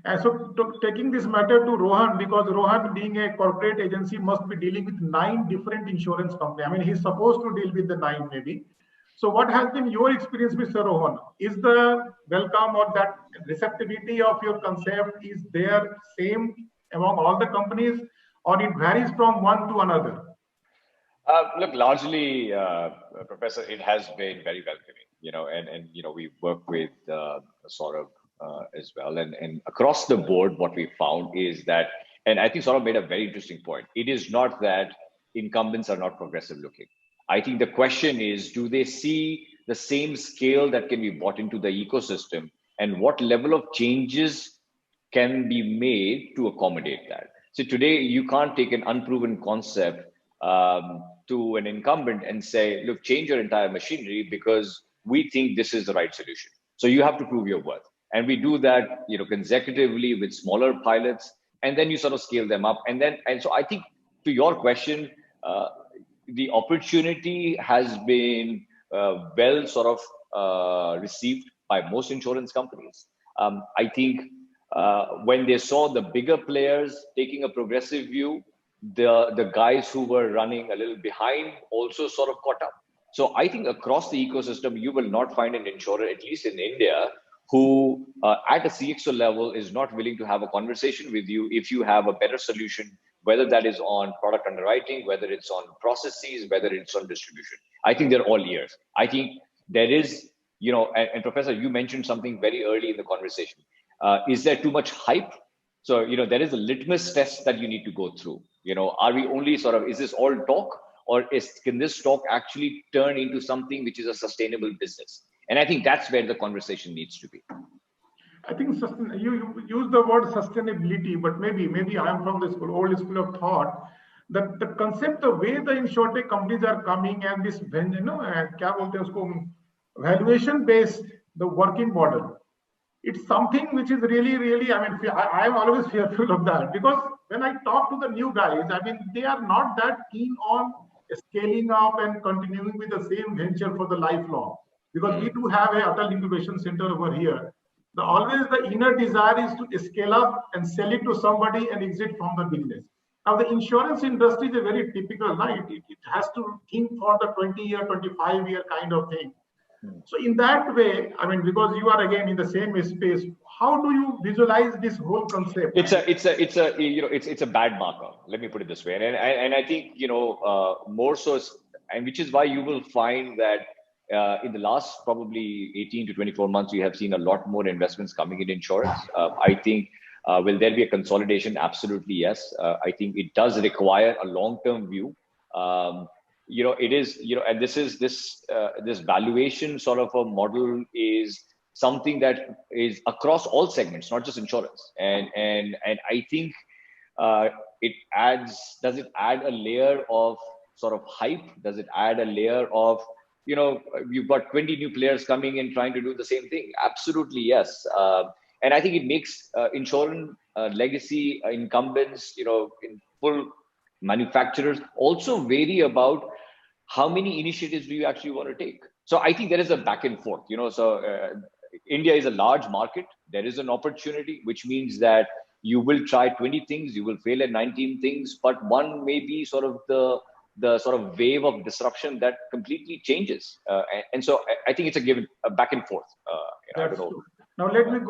And so taking this matter to Rohan, because Rohan being a corporate agency must be dealing with 9 different insurance companies. I mean, he's supposed to deal with the 9 maybe. So what has been your experience, Mr. Rohan? Is the welcome or that receptivity of your concept is there same among all the companies, or it varies from one to another? Look, largely, Professor, it has been very welcoming, and we work with Saurabh as well. And across the board, what we found is that, and I think Saurabh made a very interesting point. It is not that incumbents are not progressive looking. I think the question is, do they see the same scale that can be brought into the ecosystem, and what level of changes can be made to accommodate that? So today, you can't take an unproven concept to an incumbent and say, look, change your entire machinery because we think this is the right solution. So you have to prove your worth. And we do that, consecutively with smaller pilots, and then you sort of scale them up. And so I think, to your question, the opportunity has been well sort of received by most insurance companies. I think when they saw the bigger players taking a progressive view, the guys who were running a little behind also sort of caught up. So I think across the ecosystem, you will not find an insurer, at least in India, who at a CXO level is not willing to have a conversation with you if you have a better solution, whether that is on product underwriting, whether it's on processes, whether it's on distribution. I think they're all ears. I think there is, and Professor, you mentioned something very early in the conversation. Is there too much hype? So, there is a litmus test that you need to go through. Are we only is this all talk, or can this talk actually turn into something which is a sustainable business? And I think that's where the conversation needs to be. I think you use the word sustainability, but maybe I am from the old school of thought that the concept, the way the insurtech companies are coming and this, valuation based, the working model. It's something which is really, really, I am always fearful of that, because when I talk to the new guys, they are not that keen on scaling up and continuing with the same venture for the lifelong, because we do have a Atal Incubation Center over here. Always the inner desire is to scale up and sell it to somebody and exit from the business. Now, the insurance industry is a very typical, right? It has to think for the 20-year, 25-year kind of thing. So in that way, because you are again in the same space, how do you visualize this whole concept? It's a bad marker. Let me put it this way, and I think more so, and which is why you will find that in the last probably 18 to 24 months, we have seen a lot more investments coming in insurance. I think will there be a consolidation? Absolutely yes. I think it does require a long-term view. It is, and this valuation sort of a model is something that is across all segments, not just insurance. And I think does it add a layer of sort of hype? Does it add a layer of, you've got 20 new players coming in trying to do the same thing? Absolutely yes. And I think it makes insurance legacy incumbents, in full manufacturers also vary about how many initiatives do you actually want to take. So I think there is a back and forth, India is a large market. There is an opportunity, which means that you will try 20 things, you will fail at 19 things, but one may be sort of the sort of wave of disruption that completely changes. And so I think it's a back and forth. I don't know. Now let me go